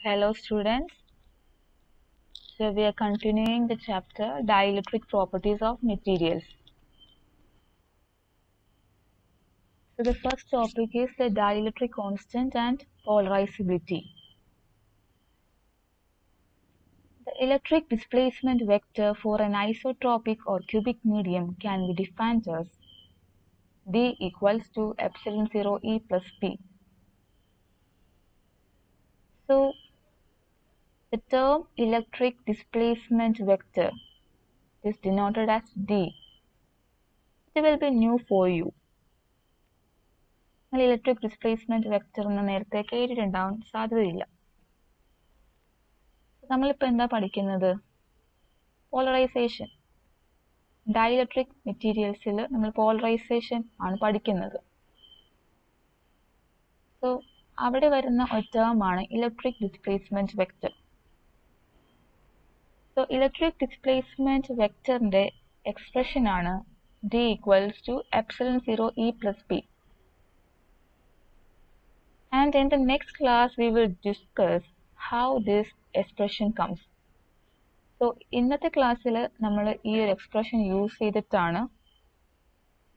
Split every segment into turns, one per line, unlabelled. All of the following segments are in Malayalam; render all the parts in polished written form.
Hello students, so we are continuing the chapter Dielectric Properties of Materials. So the first topic is the dielectric constant and polarizability. The electric displacement vector for an isotropic or cubic medium can be defined as D equals to epsilon 0 E plus P. So the term electric displacement vector is denoted as D. It will be new for you. Electric displacement vector എന്ന് നേരത്തെ കേട്ടിട്ടുണ്ടാവാൻ സാധ്യതയില്ല. നമ്മളിപ്പോൾ എന്താ പഠിക്കുന്നത്? പോളറൈസേഷൻ. ഡൈഇലക്ട്രിക് മെറ്റീരിയൽസിൽ നമ്മൾ പോളറൈസേഷൻ ആണ് പഠിക്കുന്നത്. സോ അവിടെ വരുന്ന ഒരു ടേം ആണ് electric displacement vector. So electric displacement വെക്ടറിന്റെ എക്സ്പ്രഷൻ ആണ് D equals to epsilon 0 E plus P. And in the next class we will discuss how this expression comes. So ഇന്നത്തെ ക്ലാസ്സിൽ നമ്മൾ ഈ ഒരു എക്സ്പ്രഷൻ യൂസ് ചെയ്തിട്ടാണ്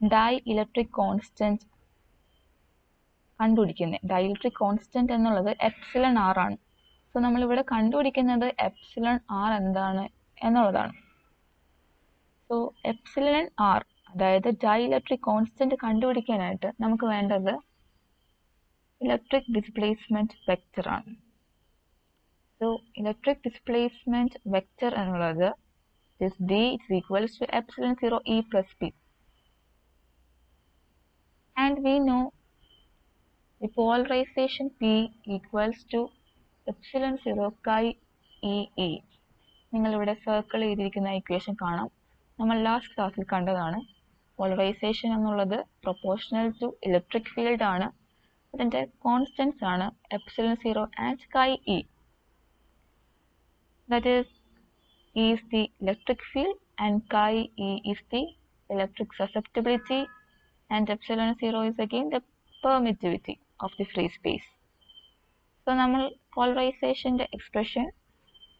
ഡൈഇലക്ട്രിക് കോൺസ്റ്റന്റ് കണ്ടുപിടിക്കുന്നത്. ഡൈഇലക്ട്രിക് കോൺസ്റ്റന്റ് എന്നുള്ളത് എപ്സിലൺ ആർ ആണ്. സോ നമ്മളിവിടെ കണ്ടുപിടിക്കുന്നത് എപ്സിലൺ ആർ എന്താണ് എന്നുള്ളതാണ്. സോ എപ്സിലൺ ആർ അതായത് ഡൈഇലക്ട്രിക് കോൺസ്റ്റന്റ് കണ്ടുപിടിക്കാനായിട്ട് നമുക്ക് വേണ്ടത് ഇലക്ട്രിക് ഡിസ്പ്ലേസ്മെന്റ് വെക്ടർ ആണ്. സോ ഇലക്ട്രിക് ഡിസ്പ്ലേസ്മെന്റ് വെക്ടർ എന്നുള്ളത് D is equals to epsilon 0 E plus P. And we know the polarization P equals to epsilon 0 chi E E. നിങ്ങളിവിടെ സർക്കിൾ ചെയ്തിരിക്കുന്ന ഇക്വേഷൻ കാണാം. നമ്മൾ ലാസ്റ്റ് ക്ലാസ്സിൽ കണ്ടതാണ്. പോളറൈസേഷൻ എന്നുള്ളത് പ്രൊപ്പോർഷണൽ ടു ഇലക്ട്രിക് ഫീൽഡ് ആണ്. അതിൻ്റെ കോൺസ്റ്റൻസ് ആണ് epsilon 0 and chi E. That is, E is the electric field and chi E is the electric susceptibility and epsilon 0 is again the permittivity of the free space. So നമ്മൾ പോളറൈസേഷൻ്റെ എക്സ്പ്രഷൻ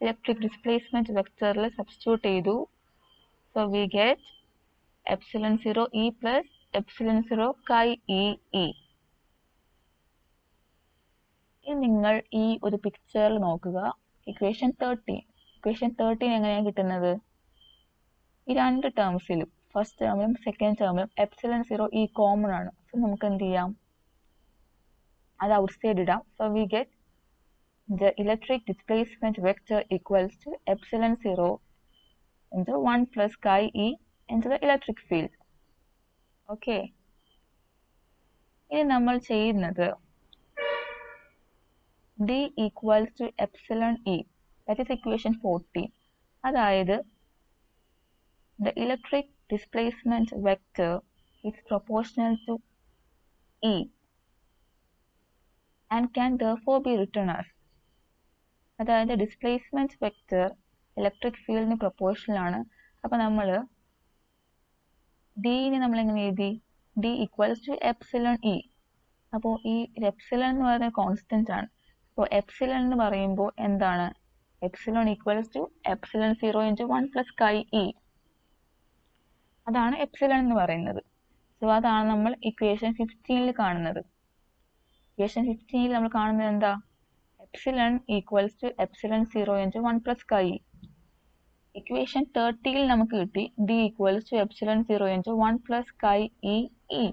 ഇലക്ട്രിക് ഡിസ്പ്ലേസ്മെന്റ് വെക്ടറിൽ സബ്സ്റ്റിറ്റ്യൂട്ട് ചെയ്തു. So we get epsilon 0 E plus epsilon 0 chi E E. ഇനി നിങ്ങൾ ഈ ഒരു പിക്ചറിൽ നോക്കുക. ഇക്വേഷൻ 13 എങ്ങനെയാണ് കിട്ടുന്നത്? ഈ രണ്ട് ടേംസിലും ഫസ്റ്റ് ടേമിലും സെക്കൻഡ് ടേമിലും epsilon 0 E കോമൺ ആണ്. സോ നമുക്ക് എന്ത് ചെയ്യാം? അത് ഔട്ട് സൈഡ് ഇടാം. So we get the electric displacement vector equals to epsilon 0 into 1 plus chi E into the electric field. Okay. ഇനി നമ്മൾ ചെയ്യുന്നത് D equals to epsilon E. That is equation 14. അതായത് the electric displacement vector is proportional to E and can therefore be written as, അതായത് ഡിസ്പ്ലേസ്മെന്റ് വെക്ടർ ഇലക്ട്രിക് ഫീൽഡിന് പ്രൊപ്പോർഷണൽ ആണ്. അപ്പോൾ നമ്മൾ ഡിനെ നമ്മൾ എങ്ങനെ എഴുതി? D equals to epsilon E. അപ്പോൾ ഈ എപ്സിലൺ എന്ന് പറയുന്നത് കോൺസ്റ്റന്റ് ആണ്. അപ്പോൾ എപ്സിലൺ എന്ന് പറയുമ്പോൾ എന്താണ്? Epsilon equals to epsilon 0 into 1 plus chi E. അതാണ് എപ്സിലൺ എന്ന് പറയുന്നത്. സോ അതാണ് നമ്മൾ ഇക്വേഷൻ 15 കാണുന്നത്. ഇക്വേഷൻ 15 നമ്മൾ കാണുന്നത് എന്താ? epsilon equals to epsilon 0 into 1 plus chi E. Equation 30 നമുക്ക് കിട്ടി D equals to epsilon 0 into 1 plus chi E E.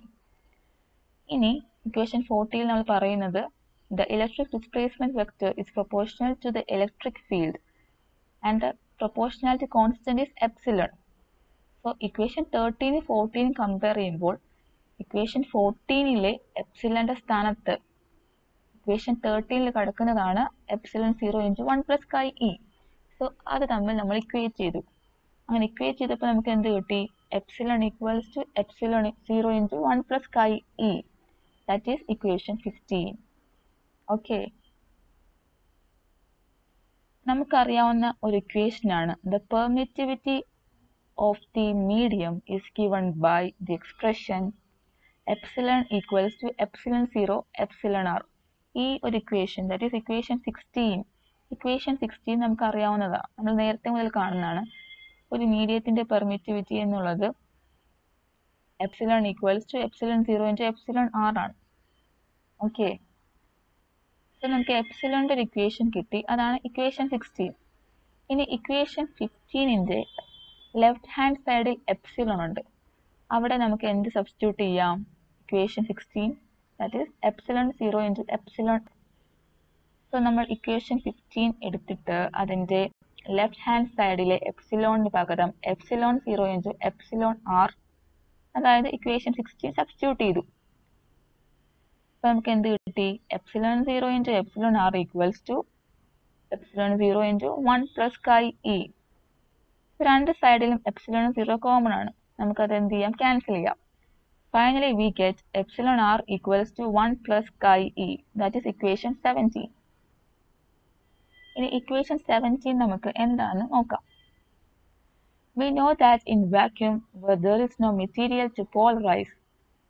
ഇനി ഇക്വേഷൻ 40 നമ്മൾ പറയുന്നത് the electric displacement vector is proportional to the electric field and the proportionality constant is epsilon. So equation 13 14 compare ചെയ്യുമ്പോൾ ഇക്വേഷൻ 14 എപ്സിലന്റെ സ്ഥാനത്ത് ഇക്വേഷൻ 13 കിടക്കുന്നതാണ് epsilon 0 into 1 plus chi E. So അത് തമ്മിൽ നമ്മൾ ഇക്വേറ്റ് ചെയ്തു. അങ്ങനെ ഇക്വേറ്റ് ചെയ്തപ്പോൾ നമുക്ക് എന്ത് കിട്ടി? epsilon equals to epsilon 0 into 1 plus chi E. That is equation 15. Okay. നമുക്കറിയാവുന്ന ഒരു ഇക്വേഷൻ ആണ് the permittivity of the medium is given by the expression epsilon equals to epsilon 0 epsilon r. ഈ ഒരു equation, that is equation 16, equation 16 നമുക്ക് അറിയാവുന്നതാണ്, നമ്മൾ നേരത്തെ മുതൽ കാണുന്നതാണ്. ഒരു മീഡിയത്തിന്റെ പെർമിറ്റിവിറ്റി എന്നുള്ളത് epsilon equals to epsilon 0 into epsilon R ആണ്. ഓക്കെ, സോ നമുക്ക് എപ്സിലോണിന്റെ ഒരു ഇക്വേഷൻ കിട്ടി, അതാണ് ഇക്വേഷൻ 16. ഇനി ഇക്വേഷൻ 15ന്റെ ലെഫ്റ്റ് ഹാൻഡ് സൈഡിൽ എപ്സിലോൺ ഉണ്ട്, അവിടെ നമുക്ക് എന്ത് സബ്സ്റ്റിറ്റ്യൂട്ട് ചെയ്യാം? Equation 16 that is epsilon 0 into epsilon. So നമ്മൾ ഇക്വേഷൻ 15 എടുത്തിട്ട് അതിൻ്റെ ലെഫ്റ്റ് ഹാൻഡ് സൈഡിലെ എപ്സിലോണിന് പകരം എപ്സിലോൺ 0 ഇൻറ്റു എപ്സിലോൺ ആർ, അതായത് ഇക്വേഷൻ 16 സബ്സ്റ്റിറ്റ്യൂട്ട് ചെയ്തു. അപ്പോൾ നമുക്ക് എന്ത് കിട്ടി? Epsilon 0 into epsilon R equals to epsilon 0 into 1 plus chi E. രണ്ട് സൈഡിലും എപ്സിലോൺ 0 കോമൺ ആണ്, നമുക്കത് എന്ത് ചെയ്യാം? ക്യാൻസൽ ചെയ്യാം. Finally we get epsilon R equals to 1 plus chi E, that is equation 17. ഇനി ഇക്വേഷൻ 17 നമുക്ക് എന്താണെന്ന് നോക്കാം. We know that in vacuum, where there is no material to polarize,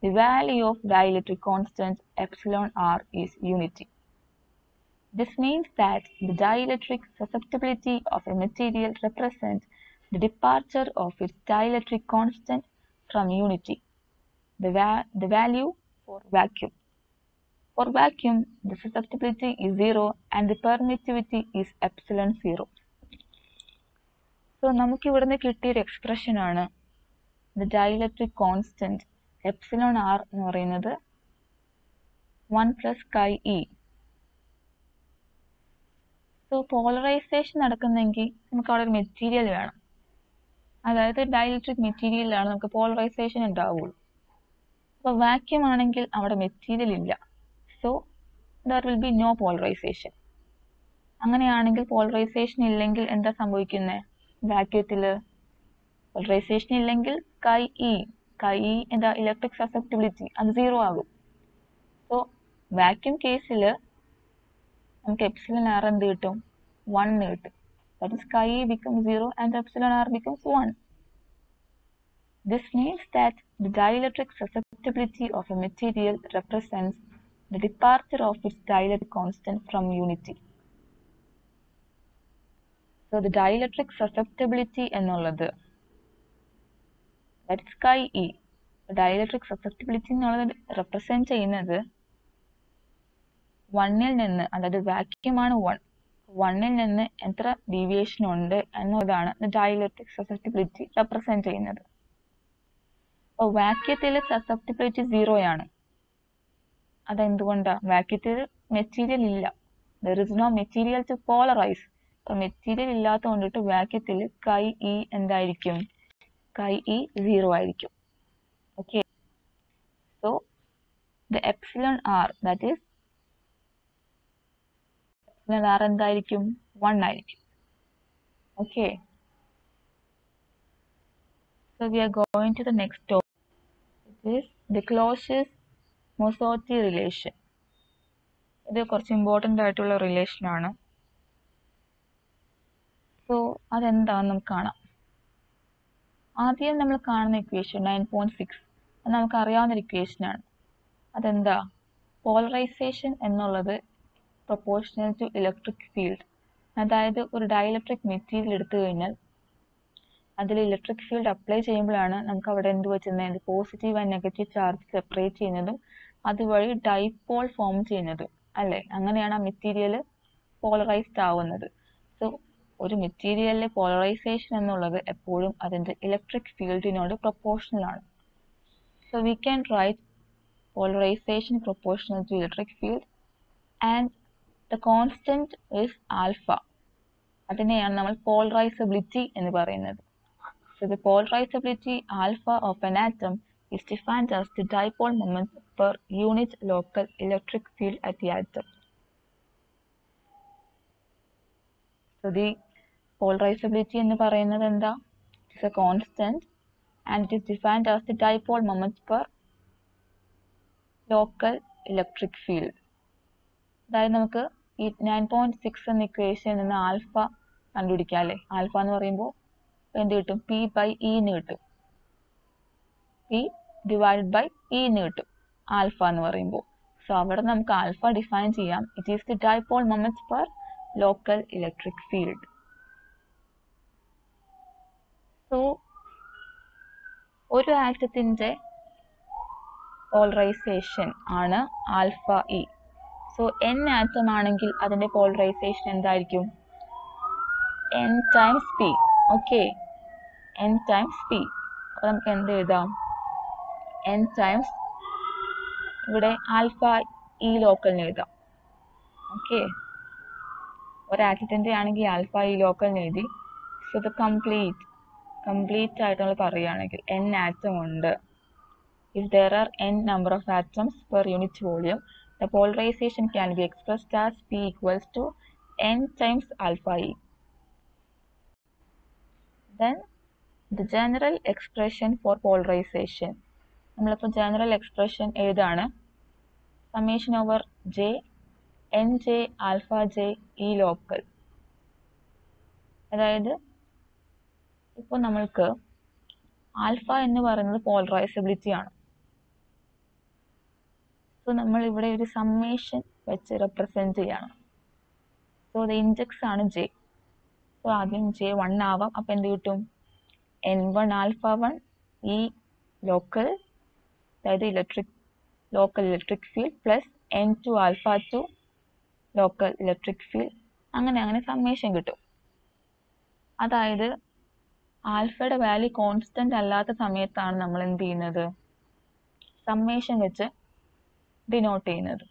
the value of dielectric constant epsilon r is unity. This means that the dielectric susceptibility of a material represents the departure of its dielectric constant from unity, the value for vacuum. For vacuum, the susceptibility is 0 and the permittivity is epsilon 0. So നമുക്ക് ഇവിടുന്ന് കിട്ടിയൊരു എക്സ്പ്രഷനാണ് the dielectric constant epsilon R എന്ന് പറയുന്നത് 1 plus chi E. So polarisation നടക്കുന്നെങ്കിൽ നമുക്ക് അവിടെ ഒരു മെറ്റീരിയൽ വേണം, അതായത് ഡൈഇലക്ട്രിക് മെറ്റീരിയലിലാണ് നമുക്ക് പോളറൈസേഷൻ ഉണ്ടാവുള്ളൂ. അപ്പോൾ വാക്യൂം ആണെങ്കിൽ അവിടെ മെറ്റീരിയൽ ഇല്ല, so there will be no polarisation. അങ്ങനെയാണെങ്കിൽ പോളറൈസേഷൻ ഇല്ലെങ്കിൽ എന്താ സംഭവിക്കുന്നത്? വാക്യൂത്തിൽ പോളറൈസേഷൻ ഇല്ലെങ്കിൽ കൈ ഇ എന്താ ഇലക്ട്രിക് സസെപ്റ്റിബിലിറ്റി അത് 0 ആകും. സോ വാക്യൂം കേസിൽ നമുക്ക് എപ്സിലോൺ ആർ എന്ത് കിട്ടും? 1 കിട്ടും. That is chi e becomes 0 and epsilon r becomes 1. This means that the dielectric susceptibility of a material represents the departure of its dielectric constant from unity. So the dielectric susceptibility എന്നുള്ളത് that is chi e. Dielectric susceptibility എന്നുള്ളത് റെപ്രസെന്റ് ചെയ്യുന്നത് 1ൽ നിന്ന്, അതായത് വാക്യൂം ആണ് 1ൽ നിന്ന് എത്ര ഡീവിയേഷൻ ഉണ്ട് എന്നതാണ് ഡൈഇലക്ട്രിക് സസെപ്റ്റിബിലിറ്റി റെപ്രസെന്റ് ചെയ്യുന്നത്. അപ്പോൾ വാക്യൂത്തിൽ സസെപ്റ്റിബിലിറ്റി 0 ആണ്. അതെന്തുകൊണ്ടാണ്? വാക്യൂത്തിൽ മെറ്റീരിയൽ ഇല്ല, there is no material to polarize. Material ഇല്ലാത്ത കൊണ്ടിട്ട് വാക്യൂത്തിൽ കൈ ഇ എന്തായിരിക്കും? കൈ ഇ 0 ആയിരിക്കും. Okay, so the epsilon R that is epsilon R എന്തായിരിക്കും? 1 ആയിരിക്കും. Okay, so we are going to the next topic, it is the Clausius Mossotti relation. ഇത് കുറച്ച് ഇമ്പോർട്ടൻ്റ് ആയിട്ടുള്ള റിലേഷനാണ്. സോ അതെന്താണെന്ന് നമുക്ക് കാണാം. ആദ്യം നമ്മൾ കാണുന്ന ഇക്വേഷൻ 9.6 അത് നമുക്ക് അറിയാവുന്നൊരു ഇക്വേഷനാണ്. അതെന്താ? പോളറൈസേഷൻ എന്നുള്ളത് പ്രൊപ്പോർഷണൽ ടു ഇലക്ട്രിക് ഫീൽഡ്. അതായത് ഒരു ഡൈഇലക്ട്രിക് മെറ്റീരിയൽ എടുത്തു കഴിഞ്ഞാൽ അതിൽ ഇലക്ട്രിക് ഫീൽഡ് അപ്ലൈ ചെയ്യുമ്പോഴാണ് നമുക്ക് അവിടെ എന്ത് പറ്റുന്നത്? Positive and negative charge separate ചെയ്യുന്നതും അതുവഴി ഡൈപോൾ ഫോം ചെയ്യുന്നതും അല്ലേ? അങ്ങനെയാണ് ആ മെറ്റീരിയൽ പോളറൈസ്ഡ് ആവുന്നത്. സോ ഒരു മെറ്റീരിയലിലെ പോളറൈസേഷൻ എന്നുള്ളത് എപ്പോഴും അതിൻ്റെ ഇലക്ട്രിക് ഫീൽഡിനോട് പ്രൊപ്പോർഷണൽ ആണ്. So we can write polarisation proportional to electric field and the constant is alpha. അതിനെയാണ് നമ്മൾ പോളറൈസബിലിറ്റി എന്ന് പറയുന്നത്. So the polarisability alpha of an atom is defined as the dipole moment per unit local electric field at the atom. So the polarizability എന്ന് പറയുന്നത് എന്താ? It is a constant and it is defined as the dipole moment per local electric field. അതായത് നമുക്ക് ഈ 9.6 എന്ന ഇക്വേഷനിൽ നിന്ന് ആൽഫ കണ്ടുപിടിക്കാം അല്ലേ? ആൽഫ എന്ന് പറയുമ്പോൾ എന്ത് കിട്ടും? പി ബൈ ഇ എന്ന് കിട്ടും. പി ഡിവൈഡ് ബൈ ഇ എന്ന് കിട്ടും ആൽഫ എന്ന് പറയുമ്പോൾ. സോ അവിടെ നമുക്ക് ആൽഫ ഡിഫൈൻ ചെയ്യാം. It is the dipole moment per local electric field. So ഒരു ആറ്റത്തിന്റെ പോളറൈസേഷൻ ആണ് alpha E. So n atom ആണെങ്കിൽ അതിന്റെ പോളറൈസേഷൻ എന്തായിരിക്കും? n times p. Okay, n times p. അപ്പോൾ നമുക്ക് എന്ത് എഴുതാം? n ടൈംസ് ഇവിടെ ആൽഫ ഇ ലോക്കലിന് എഴുതാം. ഓക്കെ, ഒരാറ്റത്തിന്റെ ആണെങ്കിൽ ആൽഫ ഇ ലോക്കലിന് എഴുതി. സോ ഇത് കംപ്ലീറ്റ് ആയിട്ട് നമ്മൾ പറയുകയാണെങ്കിൽ n ആറ്റം ഉണ്ട്. If there are n number of atoms per unit volume, the polarization can be expressed as P equals to n times alpha E. Then the general expression for polarization. നമ്മളിപ്പോൾ general expression എഴുതാണ്. Summation over J nj alpha j E local. അതായത് ഇപ്പോൾ നമ്മൾക്ക് ആൽഫ എന്ന് പറയുന്നത് പോളറൈസബിലിറ്റി ആണ്. സോ നമ്മൾ ഇവിടെ ഒരു സമ്മേഷൻ വെച്ച് റെപ്രസെന്റ് ചെയ്യണം. സോ ദ ഇൻഡെക്സ് ആണ് ജെ. സോ ആദ്യം ജെ 1 ആവാം. അപ്പം എന്ത് കിട്ടും? n1 ആൽഫ 1 ഈ ലോക്കൽ, അതായത് local electric field plus n2 alpha 2 local electric field. അങ്ങനെ സമ്മേഷൻ കിട്ടും. അതായത് ആൽഫയുടെ വാല്യൂ കോൺസ്റ്റന്റ് അല്ലാത്ത സമയത്താണ് നമ്മൾ എന്ത് ചെയ്യുന്നത്? സമ്മേഷൻ വെച്ച് ഡിനോട്ട് ചെയ്യുന്നത്.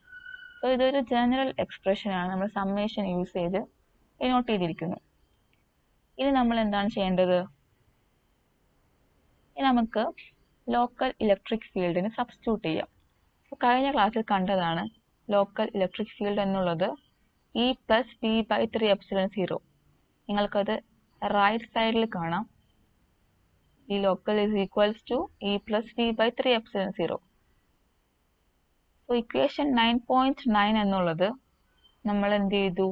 സോ ഇതൊരു ജനറൽ എക്സ്പ്രഷൻ ആണ്, നമ്മൾ സമ്മേഷൻ യൂസ് ചെയ്ത് ഡിനോട്ട് ചെയ്തിരിക്കുന്നു. ഇനി നമ്മൾ എന്താണ് ചെയ്യേണ്ടത്? ഇനി നമുക്ക് ലോക്കൽ ഇലക്ട്രിക് ഫീൽഡിന് സബ്സ്റ്റിറ്റ്യൂട്ട് ചെയ്യാം. സോ കഴിഞ്ഞ ക്ലാസ്സിൽ കണ്ടതാണ് ലോക്കൽ ഇലക്ട്രിക് ഫീൽഡ് എന്നുള്ളത് E plus P by 3 epsilon 0. നിങ്ങൾക്കത് റൈറ്റ് സൈഡിൽ കാണാം. ഈ local is equals to E plus P by 3 epsilon 0. So equation 9.9 എന്നുള്ളത് നമ്മൾ എന്ത് ചെയ്തു?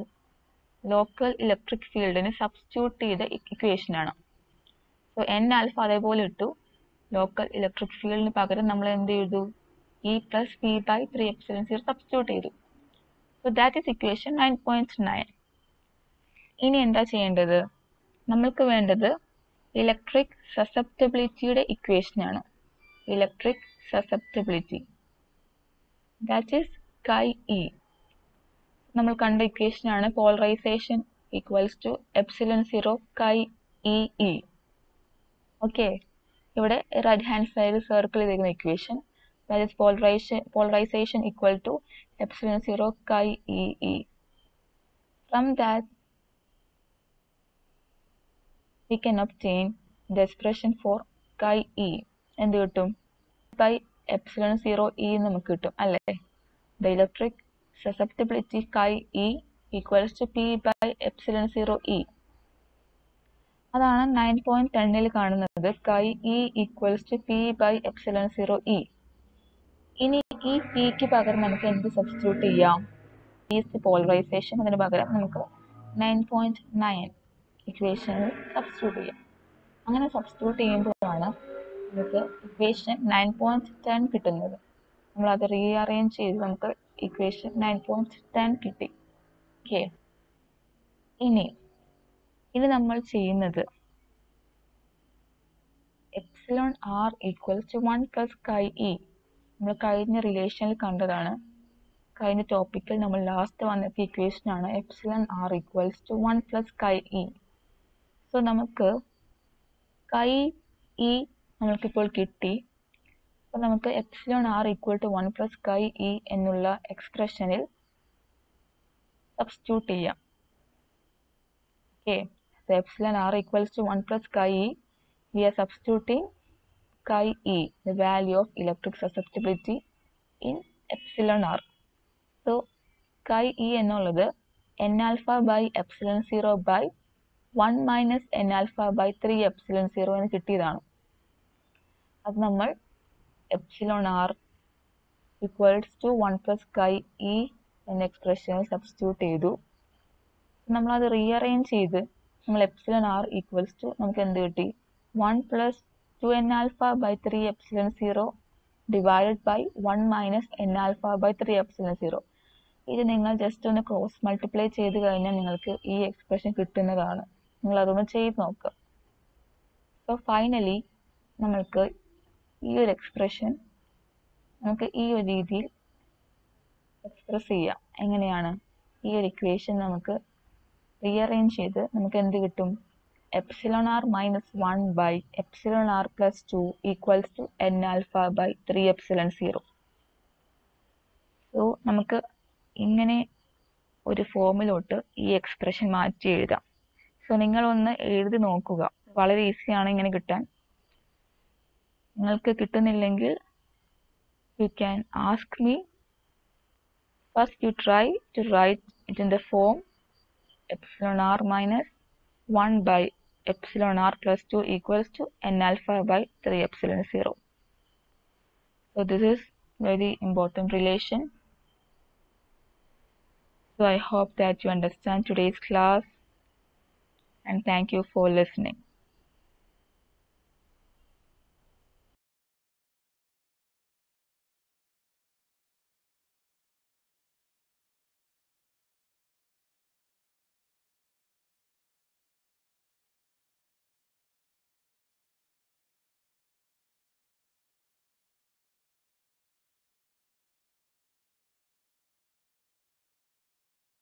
ലോക്കൽ ഇലക്ട്രിക് ഫീൽഡിന് സബ്സ്റ്റിറ്റ്യൂട്ട് ചെയ്ത ഇക്വേഷനാണ്. സോ n ആൽഫ അതേപോലെ ഇട്ടു. ലോക്കൽ ഇലക്ട്രിക് ഫീൽഡിന് പകരം നമ്മൾ എന്ത് ചെയ്തു? E plus P by 3 epsilon 0 substitute ചെയ്തു. So that is equation 9.9. ഇനി എന്താ ചെയ്യേണ്ടത്? നമ്മൾക്ക് വേണ്ടത് ഇലക്ട്രിക് സസെപ്റ്റബിലിറ്റിയുടെ ഇക്വേഷനാണ്. Electric susceptibility, that is chi E. നമ്മൾ കണ്ട ഇക്വേഷനാണ് polarisation equals to epsilon 0 chi E E. ഓക്കെ, ഇവിടെ റൈറ്റ് ഹാൻഡ് സൈഡ് സർക്കിൾ ചെയ്തിരിക്കുന്ന equation, that is polarisation equal to epsilon 0 chi E E. From that we can obtain the expression for chi E. എന്ത് കിട്ടും? ബൈ എപ്സിലോൺ 0 E നമുക്ക് കിട്ടും അല്ലേ? The electric susceptibility chi E equals to P by epsilon 0 E. അതാണ് 9.10 കാണുന്നത്. chi E equals to P by epsilon 0 E. ഇനി ഈ പിക്ക് പകരം നമുക്ക് എന്ത് സബ്സ്റ്റിറ്റ്യൂട്ട് ചെയ്യാം? Is polarisation. അതിന് പകരം നമുക്ക് 9.9 ഇക്വേഷനിൽ സബ്സ്റ്റിറ്റ്യൂട്ട് ചെയ്യാം. അങ്ങനെ സബ്സ്റ്റിറ്റ്യൂട്ട് ചെയ്യുമ്പോഴാണ് നമുക്ക് ഇക്വേഷൻ 9.10 കിട്ടുന്നത്. നമ്മളത് റീഅറേഞ്ച് ചെയ്ത് നമുക്ക് ഇക്വേഷൻ 9.10 കിട്ടി. ഓക്കെ, ഇനി നമ്മൾ ചെയ്യുന്നത് epsilon R equals to 1 plus chi E. നമ്മൾ കഴിഞ്ഞ റിലേഷനിൽ കണ്ടതാണ്. കഴിഞ്ഞ ടോപ്പിക്കിൽ നമ്മൾ ലാസ്റ്റ് വന്നെത്തിയ ഇക്വേഷനാണ് epsilon R equals to 1 plus chi E. So നമുക്ക് chi E നമുക്കിപ്പോൾ കിട്ടി. അപ്പോൾ നമുക്ക് epsilon R equal to 1 plus chi E എന്നുള്ള എക്സ്പ്രഷനിൽ സബ്സ്റ്റിറ്റ്യൂട്ട് ചെയ്യാം. Okay, so epsilon R equals to 1 plus chi E. We are substituting chi E, the value of electric susceptibility in epsilon r. So chi E എന്നുള്ളത് n alpha by epsilon 0 by 1 minus n alpha by 3 epsilon 0 എന്ന് കിട്ടിയതാണ്. അത് നമ്മൾ epsilon r equals to 1 plus chi E എന്ന എക്സ്പ്രഷനിൽ സബ്സ്റ്റിറ്റ്യൂട്ട് ചെയ്തു. നമ്മളത് റീഅറേഞ്ച് ചെയ്ത് നമ്മൾ epsilon r equals to നമുക്ക് എന്ത് കിട്ടി? 1 plus 2n alpha by 3 epsilon 0 divided by 1 minus n alpha by 3 epsilon 0. ഇത് നിങ്ങൾ ജസ്റ്റ് ഒന്ന് ക്രോസ് മൾട്ടിപ്ലൈ ചെയ്ത് കഴിഞ്ഞാൽ നിങ്ങൾക്ക് ഈ എക്സ്പ്രഷൻ കിട്ടുന്നതാണ്. നിങ്ങൾ അതൊന്ന് ചെയ്ത് നോക്കുക. സോ ഫൈനലി നമ്മൾക്ക് ഈ ഒരു എക്സ്പ്രഷൻ നമുക്ക് ഈ ഒരു രീതിയിൽ എക്സ്പ്രസ് ചെയ്യാം. എങ്ങനെയാണ്? ഈ ഒരു ഇക്വേഷൻ നമുക്ക് റീഅറേഞ്ച് ചെയ്ത് നമുക്ക് എന്ത് കിട്ടും? Epsilon r minus 1 by epsilon r plus 2 equals to N alpha by 3 epsilon 0. So നമുക്ക് ഇങ്ങനെ ഒരു ഫോമിലോട്ട് ഈ എക്സ്പ്രഷൻ മാറ്റി എഴുതാം. സോ നിങ്ങളൊന്ന് എഴുതി നോക്കുക. വളരെ ഈസിയാണ് ഇങ്ങനെ കിട്ടാൻ. നിങ്ങൾക്ക് കിട്ടുന്നില്ലെങ്കിൽ you can ask me. First you try to write it in the form epsilon r minus 1 by epsilon r plus 2 equals to n alpha by 3 epsilon 0. So this is very important relation. So I hope that you understand today's class, and thank you for listening.